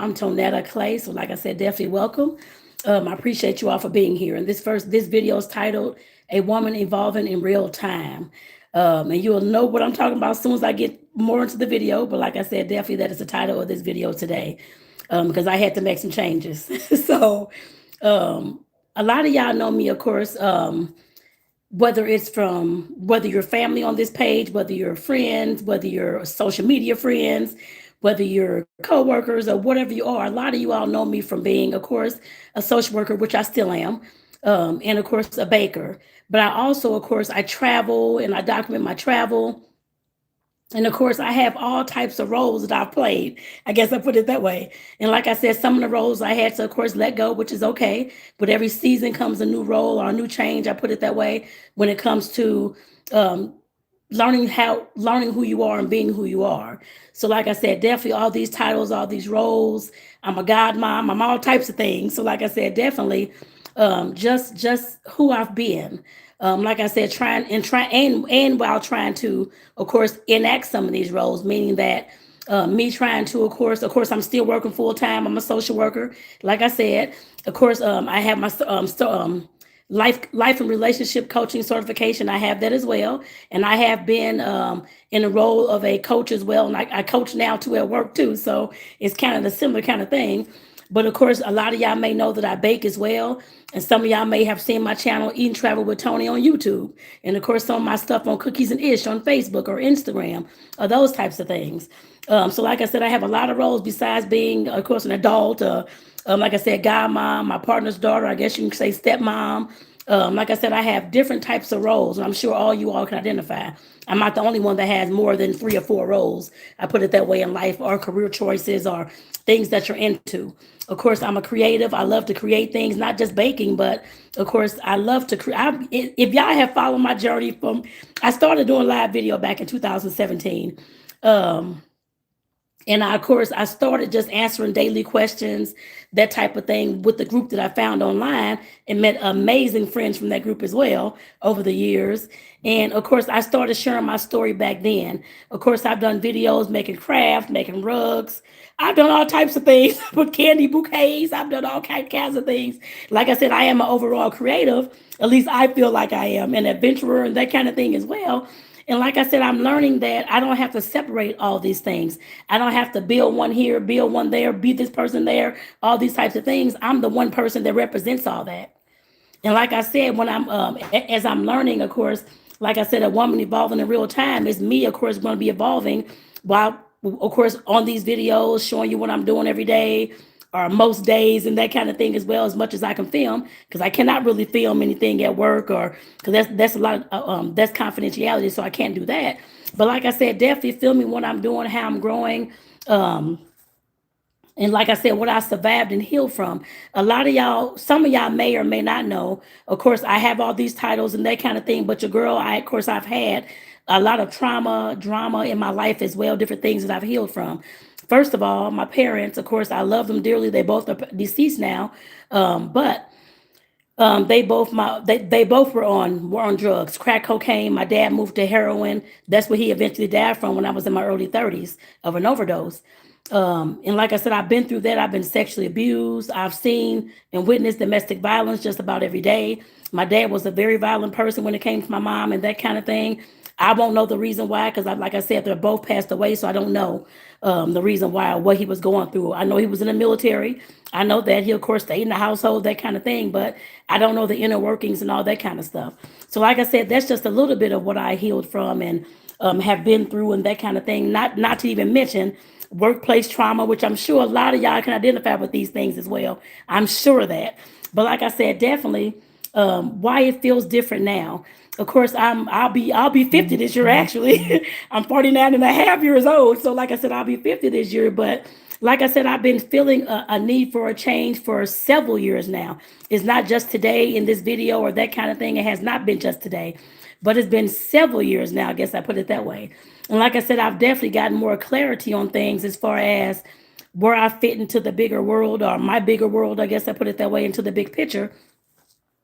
I'm Tonetta Clay. So, like I said, definitely welcome. I appreciate you all for being here. And this video is titled "A Woman Evolving in Real Time," and you'll know what I'm talking about as soon as I get more into the video. But like I said, definitely that is the title of this video today, because I had to make some changes. So, a lot of y'all know me, of course. Whether it's from whether you're family on this page, whether you're friends, whether you're social media friends, whether you're coworkers or whatever you are. A lot of you all know me from being, of course, a social worker, which I still am, and of course a baker. But I also, of course, I travel and I document my travel. And of course, I have all types of roles that I've played. I guess I put it that way. And like I said, some of the roles I had to, of course, let go, which is okay. But every season comes a new role or a new change. I put it that way when it comes to um, learning who you are and being who you are. So, like I said, definitely all these titles, all these roles. I'm a godmom. I'm all types of things. So, like I said, definitely just who I've been. Like I said, trying and while trying to, of course, enact some of these roles, meaning that me trying to, of course, I'm still working full time. I'm a social worker. Like I said, of course, I have my life and relationship coaching certification. I have that as well, and I have been in the role of a coach as well, and I coach now too at work too. So it's kind of the similar kind of thing. But of course, a lot of y'all may know that I bake as well. And some of y'all may have seen my channel, Eat and Travel with Tony, on YouTube. And of course, some of my stuff on Cookies and Ish on Facebook or Instagram, or those types of things. So, like I said, I have a lot of roles besides being, of course, an adult. Like I said, godmom, my partner's daughter, I guess you can say stepmom. Like I said, I have different types of roles, and I'm sure all you all can identify. I'm not the only one that has more than 3 or 4 roles. I put it that way in life, or career choices, or things that you're into. Of course, I'm a creative. I love to create things, not just baking, but of course, I love to create. If y'all have followed my journey I started doing live video back in 2017. Um, and of course, I started just answering daily questions, that type of thing, with the group that I found online, and met amazing friends from that group as well over the years. And of course, I started sharing my story back then. Of course, I've done videos making crafts, making rugs. I've done all types of things with candy bouquets. I've done all kinds of things. Like I said, I am an overall creative. At least I feel like I am an adventurer and that kind of thing as well. And like I said, I'm learning that I don't have to separate all these things. I don't have to build one here, build one there, be this person there, all these types of things. I'm the one person that represents all that. And like I said, when as I'm learning, of course, like I said, a woman evolving in real time is me, of course, going to be evolving while, of course, on these videos, showing you what I'm doing every day or most days and that kind of thing, as well, as much as I can film, because I cannot really film anything at work, or because that's a lot of, that's confidentiality, so I can't do that. But like I said, definitely filming what I'm doing, how I'm growing. Um, and like I said, what I survived and healed from. A lot of y'all, some of y'all may or may not know. Of course, I have all these titles and that kind of thing. But your girl, of course, I've had a lot of trauma, drama in my life as well, different things that I've healed from. First of all, my parents, of course, I love them dearly. They both are deceased now. But they both were on drugs, crack cocaine. My dad moved to heroin. That's what he eventually died from when I was in my early 30s of an overdose. And like I said, I've been through that. I've been sexually abused. I've seen and witnessed domestic violence just about every day. My dad was a very violent person when it came to my mom and that kind of thing. I won't know the reason why, because like I said, they're both passed away, so I don't know the reason why or what he was going through. I know he was in the military. I know that he, of course, stayed in the household, that kind of thing, but I don't know the inner workings and all that kind of stuff. So, like I said, that's just a little bit of what I healed from and have been through and that kind of thing. Not to even mention workplace trauma, which I'm sure a lot of y'all can identify with these things as well. I'm sure of that. But like I said, definitely why it feels different now. Of course, I'll be 50 this year actually. I'm 49 and a half years old. So like I said, I'll be 50 this year. But like I said, I've been feeling a need for a change for several years now. It's not just today in this video or that kind of thing. It has not been just today, but it's been several years now. I guess I put it that way. And like I said, I've definitely gotten more clarity on things as far as where I fit into the bigger world, or my bigger world, I guess I put it that way, into the big picture,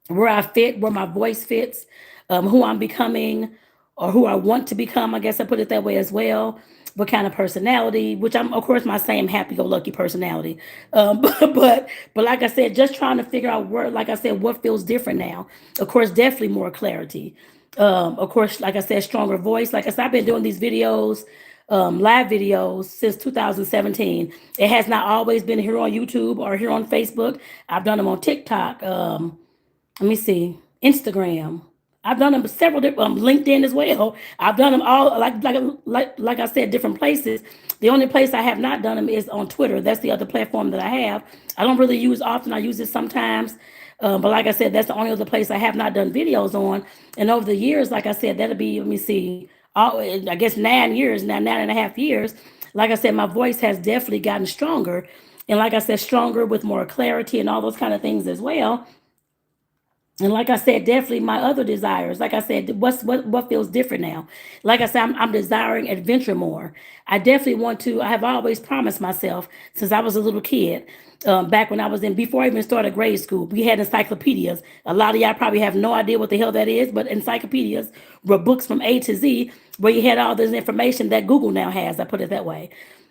where I fit, where my voice fits, who I'm becoming or who I want to become. I guess I put it that way as well. what kind of personality, which I'm of course my same happy-go-lucky personality. But like I said, just trying to figure out where, like I said, what feels different now. Of course, definitely more clarity. Of course, like I said, stronger voice. Like I said, I've been doing these videos, live videos since 2017. It has not always been here on YouTube or here on Facebook. I've done them on TikTok. Let me see, Instagram. I've done them several different, LinkedIn as well. I've done them all, like I said, different places. The only place I have not done them is on Twitter. That's the other platform that I have. I don't really use often. I use it sometimes. But like I said, that's the only other place I have not done videos on. And over the years, like I said, that'll be, let me see, I guess 9 years now, 9.5 years. Like I said, my voice has definitely gotten stronger. And like I said, stronger with more clarity and all those kind of things as well. And like I said, definitely my other desires. Like I said, what feels different now? Like I said, I'm desiring adventure more. I definitely want to. I have always promised myself since I was a little kid, back when I was in before I even started grade school. We had encyclopedias. A lot of y'all probably have no idea what the hell that is, but encyclopedias were books from A to Z where you had all this information that Google now has. I put it that way.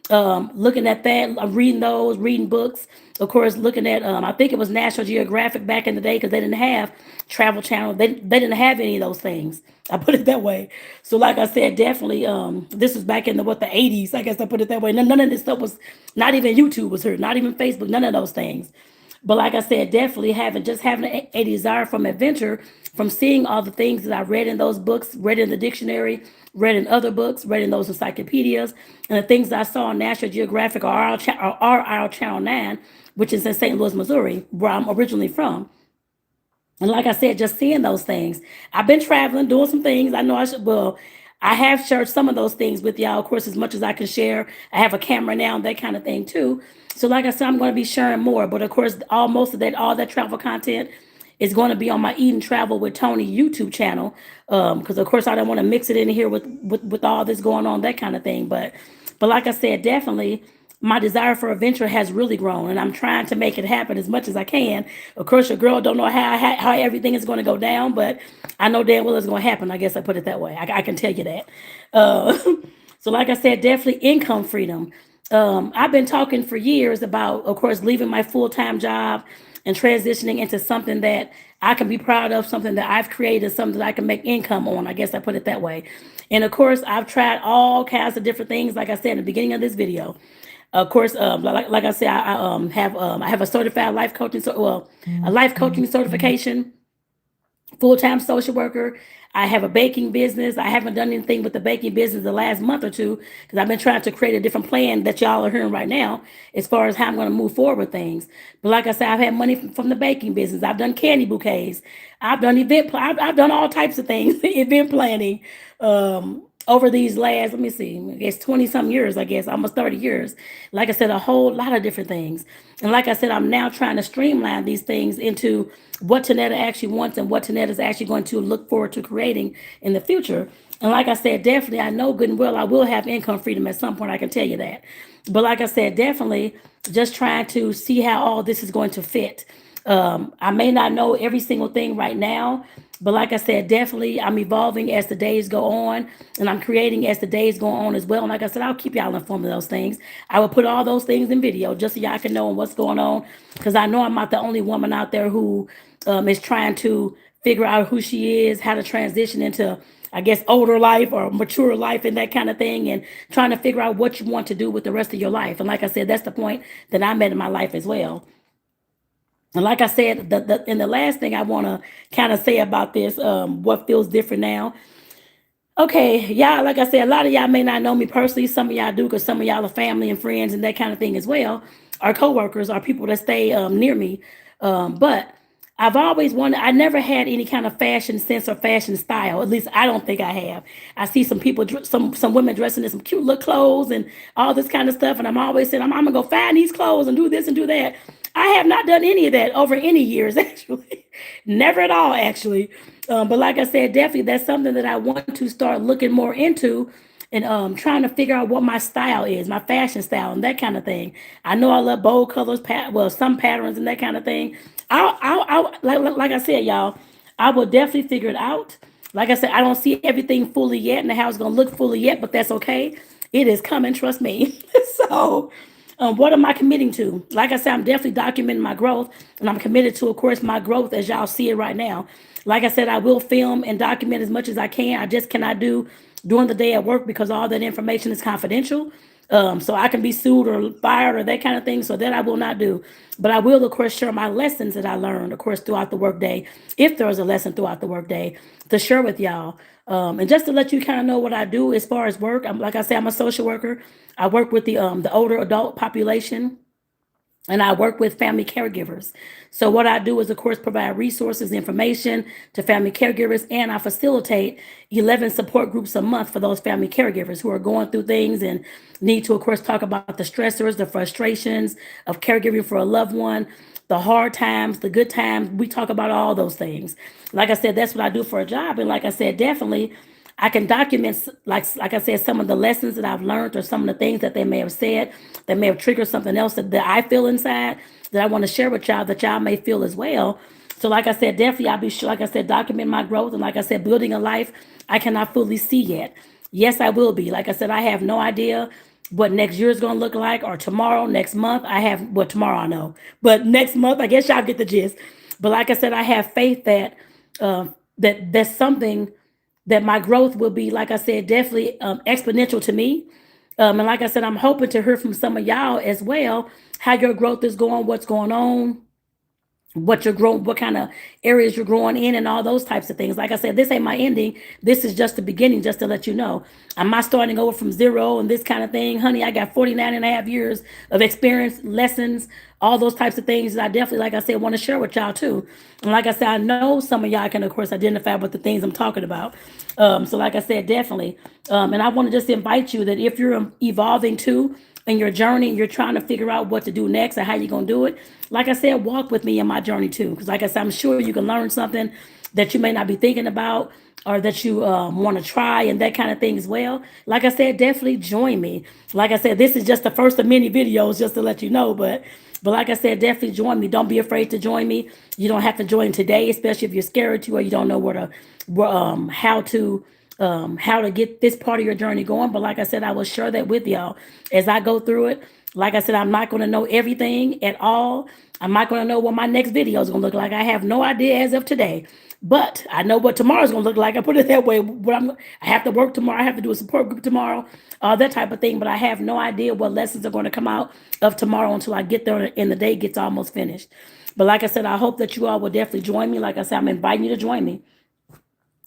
Looking at that, reading those, reading books. Of course, looking at, I think it was National Geographic back in the day because they didn't have Travel Channel. They didn't have any of those things. I put it that way. So, like I said, definitely, this was back in the 80s. I guess I put it that way. None of this stuff was, not even YouTube was here, not even Facebook, none of those things. But like I said, definitely having a desire from adventure, from seeing all the things that I read in those books, read in the dictionary, read in other books, read in those encyclopedias, and the things I saw on National Geographic or our Channel 9, which is in St. Louis, Missouri, where I'm originally from. And like I said, just seeing those things. I've been traveling, doing some things. I know I should, well, I have shared some of those things with y'all, of course, as much as I can share. I have a camera now and that kind of thing too. So like I said, I'm going to be sharing more. But of course, all that travel content is going to be on my Eat and Travel with Tony YouTube channel. Because of course I don't want to mix it in here with all this going on, that kind of thing. But like I said, definitely my desire for adventure has really grown, and I'm trying to make it happen as much as I can. Of course, your girl don't know how everything is going to go down, but I know damn well it's going to happen. I guess I put it that way. I can tell you that. Uh, so, like I said, definitely income freedom. I've been talking for years about, of course, leaving my full-time job and transitioning into something that I can be proud of, something that I've created, something that I can make income on. I guess I put it that way. And of course, I've tried all kinds of different things, like I said in the beginning of this video. Of course, like I said, I have a certified life coaching, a life coaching certification, full-time social worker. I have a baking business. I haven't done anything with the baking business the last month or two because I've been trying to create a different plan that y'all are hearing right now as far as how I'm going to move forward with things. But like I said, I've had money from the baking business. I've done candy bouquets. I've done I've done all types of things, event planning. Over these last, let me see, I guess 20 some years, I guess, almost 30 years. Like I said, a whole lot of different things. And like I said, I'm now trying to streamline these things into what Tonetta actually wants and what Tonetta is actually going to look forward to creating in the future. And like I said, definitely, I know good and well I will have income freedom at some point, I can tell you that. But like I said, definitely just trying to see how all this is going to fit. I may not know every single thing right now, but like I said, definitely I'm evolving as the days go on, and I'm creating as the days go on as well. And like I said, I'll keep y'all informed of those things. I will put all those things in video just so y'all can know what's going on, because I know I'm not the only woman out there who is trying to figure out who she is, how to transition into, I guess, older life or mature life and that kind of thing, and trying to figure out what you want to do with the rest of your life. And like I said, that's the point that I'm at in my life as well. And like I said, the last thing I want to kind of say about this, what feels different now. Okay, y'all, like I said, a lot of y'all may not know me personally. Some of y'all do, because some of y'all are family and friends and that kind of thing as well. Our coworkers, are people that stay near me. But I've always wanted, I never had any kind of fashion sense or fashion style. At least I don't think I have. I see some people, some women dressing in some cute little clothes and all this kind of stuff. And I'm always saying, I'm going to go find these clothes and do this and do that. I have not done any of that over any years, actually. Never at all, actually. But like I said, definitely that's something that I want to start looking more into, and trying to figure out what my style is, my fashion style and that kind of thing. I know I love bold colors, some patterns and that kind of thing. Like I said, y'all, I will definitely figure it out. Like I said, I don't see everything fully yet and how it's going to look fully yet, but that's okay. It is coming, trust me. So, what am I committing to? Like I said, I'm definitely documenting my growth, and I'm committed to, of course, my growth as y'all see it right now. Like I said, I will film and document as much as I can. I just cannot do during the day at work because all that information is confidential. So I can be sued or fired or that kind of thing. So that I will not do. But I will, of course, share my lessons that I learned, of course, throughout the workday, if there is a lesson throughout the workday, to share with y'all. And just to let you kind of know what I do as far as work, like I said, I'm a social worker. I work with the older adult population, and I work with family caregivers. So what I do is, of course, provide resources, information to family caregivers, and I facilitate 11 support groups a month for those family caregivers who are going through things and need to, of course, talk about the stressors, the frustrations of caregiving for a loved one, the hard times, the good times. We talk about all those things. Like I said, that's what I do for a job. And like I said, definitely I can document, like I said, some of the lessons that I've learned or some of the things that they may have said that may have triggered something else that I feel inside that I want to share with y'all that y'all may feel as well. So like I said, definitely I'll be sure, like I said, document my growth. And like I said, building a life I cannot fully see yet. Yes, I will be. Like I said, I have no idea what next year is going to look like, or tomorrow, next month. I have, well, tomorrow I know, but next month, I guess y'all get the gist. But like I said, I have faith that that's something that my growth will be, like I said, definitely exponential to me. And like I said, I'm hoping to hear from some of y'all as well, how your growth is going, what's going on, what you're growing, what kind of areas you're growing in, and all those types of things. Like I said, this ain't my ending. This is just the beginning, just to let you know. I'm not starting over from zero and this kind of thing. Honey, I got 49 and a half years of experience, lessons, all those types of things that I definitely, like I said, want to share with y'all too. And like I said, I know some of y'all can, of course, identify with the things I'm talking about. So like I said, definitely. And I want to just invite you that if you're evolving too, in your journey and you're trying to figure out what to do next and how you're going to do it, like I said, walk with me in my journey too. Because like I said, I'm sure you can learn something that you may not be thinking about or that you want to try and that kind of thing as well. Like I said, definitely join me. Like I said, this is just the first of many videos just to let you know. But like I said, definitely join me. Don't be afraid to join me. You don't have to join today, especially if you're scared to or you don't know how to get this part of your journey going. But like I said, I will share that with y'all as I go through it. Like I said, I'm not going to know everything at all. I'm not going to know what my next video is going to look like. I have no idea as of today. But I know what tomorrow's going to look like. I put it that way. I have to work tomorrow. I have to do a support group tomorrow, that type of thing. But I have no idea what lessons are going to come out of tomorrow until I get there and the day gets almost finished. But like I said, I hope that you all will definitely join me. Like I said, I'm inviting you to join me.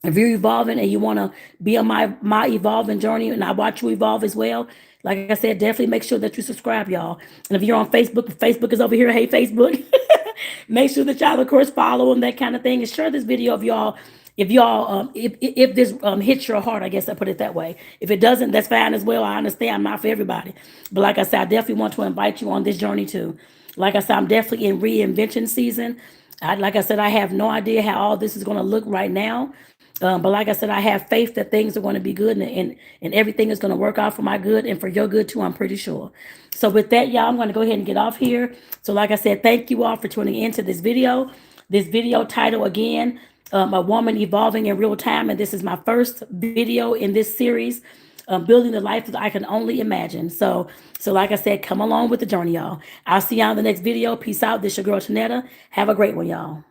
If you're evolving and you want to be on my evolving journey and I watch you evolve as well, like I said, definitely make sure that you subscribe, y'all. And if you're on Facebook, Facebook is over here. Hey, Facebook. Make sure that y'all, of course, follow and that kind of thing. And share this video if this hits your heart, I guess I put it that way. If it doesn't, that's fine as well. I understand, I'm not for everybody. But like I said, I definitely want to invite you on this journey too. Like I said, I'm definitely in reinvention season. Like I said, I have no idea how all this is going to look right now. But like I said, I have faith that things are going to be good and everything is going to work out for my good and for your good too, I'm pretty sure. So with that, y'all, I'm going to go ahead and get off here. So like I said, thank you all for tuning into this video. This video title again, A Woman Evolving in Real Time. And this is my first video in this series, building the life that I can only imagine. So like I said, come along with the journey, y'all. I'll see y'all in the next video. Peace out. This is your girl, Tonetta. Have a great one, y'all.